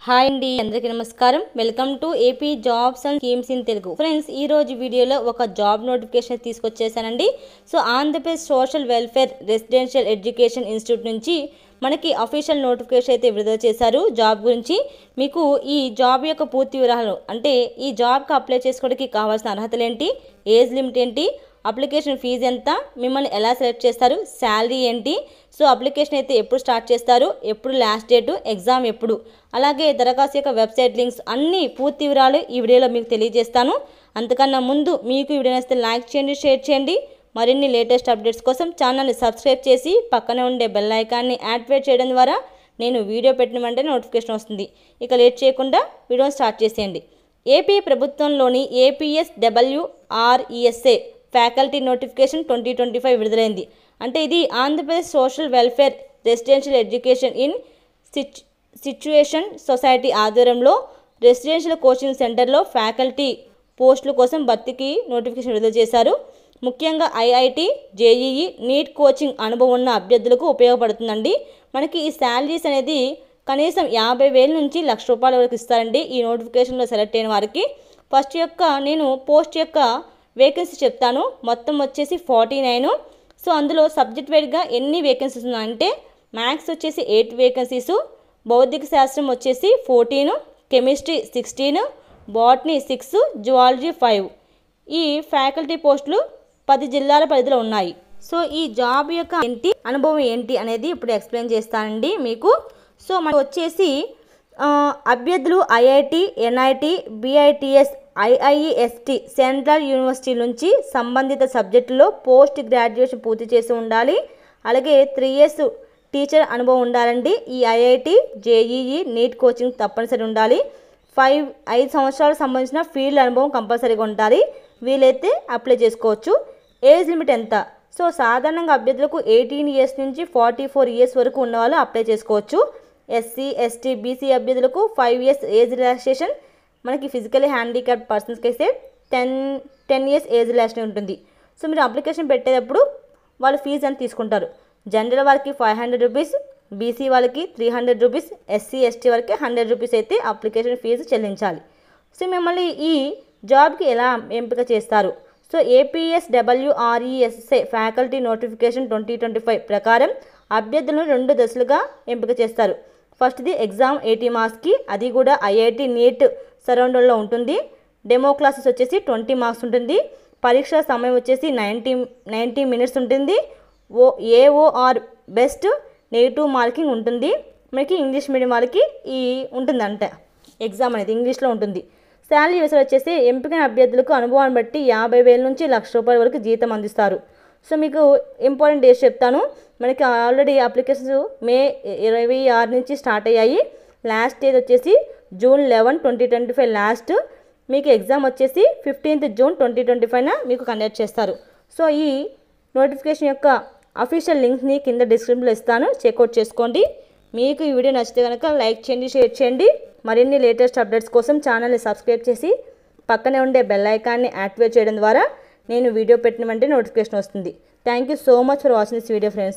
Hi అండి, అందరికీ నమస్కారం. Welcome to AP jobs and schemes in Telugu. Friends, ఈ రోజు వీడియోలో ఒక జాబ్ నోటిఫికేషన్ తీసుకొచ్చేసానండి. So Andhra Pradesh social welfare residential education institute నుంచి మనకి అఫీషియల్ నోటిఫికేషన్ అయితే విడుదల చేశారు జాబ్ గురించి. మీకు ఈ జాబ్ యొక్క పూర్తి వివరాలు, అంటే ఈ జాబ్కి అప్లై చేసుకోవడానికి కావాల్సిన అర్హతలు ఏంటి, ఏజ్ లిమిట్ ఏంటి, అప్లికేషన్ ఫీజు ఎంత, మిమ్మల్ని ఎలా సెలెక్ట్ చేస్తారు, శాలరీ ఏంటి, సో అప్లికేషన్ అయితే ఎప్పుడు స్టార్ట్ చేస్తారు, ఎప్పుడు లాస్ట్ డేటు, ఎగ్జామ్ ఎప్పుడు, అలాగే దరఖాస్తు యొక్క వెబ్సైట్ లింక్స్ అన్నీ పూర్తి వివరాలు ఈ వీడియోలో మీకు తెలియజేస్తాను. అంతకన్నా ముందు మీకు ఈ వీడియో నచ్చితే లైక్ చేయండి, షేర్ చేయండి. మరిన్ని లేటెస్ట్ అప్డేట్స్ కోసం ఛానల్ని సబ్స్క్రైబ్ చేసి పక్కనే ఉండే బెల్ ఐకాన్ని యాక్టివేట్ చేయడం ద్వారా నేను వీడియో పెట్టిన వెంటనే నోటిఫికేషన్ వస్తుంది. ఇక లేట్ చేయకుండా వీడియోని స్టార్ట్ చేసేయండి. ఏపీ ప్రభుత్వంలోని APSWRESA ఫ్యాకల్టీ నోటిఫికేషన్ 2025 విడుదలైంది. అంటే ఇది Andhra Pradesh social welfare residential education in situation society ఆధ్వర్యంలో రెసిడెన్షియల్ కోచింగ్ సెంటర్లో ఫ్యాకల్టీ పోస్టుల కోసం భర్తీకి నోటిఫికేషన్ విడుదల చేశారు. ముఖ్యంగా IIT, JEE, నీట్ కోచింగ్ అనుభవం ఉన్న అభ్యర్థులకు ఉపయోగపడుతుందండి. మనకి ఈ శాలరీస్ అనేది కనీసం 50,000 నుంచి ₹1,00,000 వరకు ఇస్తారండి ఈ నోటిఫికేషన్లో సెలెక్ట్ అయిన వారికి. ఫస్ట్ యొక్క నేను పోస్ట్ యొక్క వేకెన్సీ చెప్తాను. మొత్తం వచ్చేసి 49. సో అందులో సబ్జెక్ట్ వైడ్గా ఎన్ని వేకెన్సీస్ ఉన్నాయంటే మ్యాథ్స్ వచ్చేసి 8 వేకెన్సీసు, భౌతిక శాస్త్రం వచ్చేసి 14, కెమిస్ట్రీ 16, బాటనీ 6, జువాలజీ 5. ఈ ఫ్యాకల్టీ పోస్టులు 10 జిల్లాల పరిధిలో ఉన్నాయి. సో ఈ జాబ్ యొక్క అనుభవం ఏంటి అనేది ఇప్పుడు ఎక్స్ప్లెయిన్ చేస్తానండి మీకు. సో మనకు వచ్చేసి అభ్యర్థులు IIT, NIT, BITS, IIEST central university నుంచి సంబంధిత సబ్జెక్టులో పోస్ట్ గ్రాడ్యుయేషన్ పూర్తి చేసి ఉండాలి. అలాగే 3 years టీచర్ అనుభవం ఉండాలండి. ఈ IIT, JEE, నీట్ కోచింగ్ తప్పనిసరి ఉండాలి. 5 సంవత్సరాలకు సంబంధించిన ఫీల్డ్ అనుభవం కంపల్సరీగా ఉండాలి. వీలైతే అప్లై చేసుకోవచ్చు. ఏజ్ లిమిట్ ఎంత? సో సాధారణంగా అభ్యర్థులకు 18 years నుంచి 44 years వరకు ఉన్న వాళ్ళు అప్లై చేసుకోవచ్చు. SC, ST, BC అభ్యర్థులకు 5 years ఏజ్ రిలాక్సేషన్. మనకి ఫిజికలీ హ్యాండిక్యాప్డ్ పర్సన్స్కి అయితే 10 years ఏజ్ రిలాక్సేషన్ ఉంటుంది. సో మీరు అప్లికేషన్ పెట్టేటప్పుడు వాళ్ళు ఫీజు అని తీసుకుంటారు. జనరల్ వాళ్ళకి ₹500, BC వాళ్ళకి ₹300, SC, ST వాళ్ళకి ₹100 అయితే అప్లికేషన్ ఫీజు చెల్లించాలి. సో మిమ్మల్ని ఈ జాబ్కి ఎలా ఎంపిక చేస్తారు? సో APSWRESA ఫ్యాకల్టీ నోటిఫికేషన్ 2025 ప్రకారం అభ్యర్థులను 2 దశలుగా ఎంపిక చేస్తారు. ఫస్ట్ది ఎగ్జామ్ 80 మార్క్స్కి, అది కూడా IIT, నీట్ సరౌండర్లో ఉంటుంది. డెమో క్లాసెస్ వచ్చేసి 20 మార్క్స్ ఉంటుంది. పరీక్ష సమయం వచ్చేసి 90 minutes ఉంటుంది. AOR బెస్ట్ నెగిటివ్ మార్కింగ్ ఉంటుంది. మనకి ఇంగ్లీష్ మీడియం వాళ్ళకి ఈ ఉంటుందంట ఎగ్జామ్ అనేది ఇంగ్లీష్లో ఉంటుంది. శాలరీ వ్యవస్థ వచ్చేసి ఎంపికైన అభ్యర్థులకు అనుభవాన్ని బట్టి 50,000 నుంచి ₹1,00,000 వరకు జీతం అందిస్తారు. సో మీకు ఇంపార్టెంట్ డేట్స్ చెప్తాను. మనకి ఆల్రెడీ అప్లికేషన్స్ May 26 నుంచి స్టార్ట్ అయ్యాయి. లాస్ట్ డేట్ వచ్చేసి June 11, 2025 లాస్ట్. మీకు ఎగ్జామ్ వచ్చేసి 15th June 2025 మీకు కండక్ట్ చేస్తారు. సో ఈ నోటిఫికేషన్ యొక్క అఫీషియల్ లింక్ని కింద డిస్క్రిప్షన్లో ఇస్తాను, చెక్అవుట్ చేసుకోండి. మీకు ఈ వీడియో నచ్చితే కనుక లైక్ చేయండి, షేర్ చేయండి. మరిన్ని లేటెస్ట్ అప్డేట్స్ కోసం ఛానల్ని సబ్స్క్రైబ్ చేసి పక్కనే ఉండే బెల్ ఐకాన్ని యాక్టివేట్ చేయడం ద్వారా నేను వీడియో పెట్టిన వెంటనే నోటిఫికేషన్ వస్తుంది. Thank you so much for watching this video friends.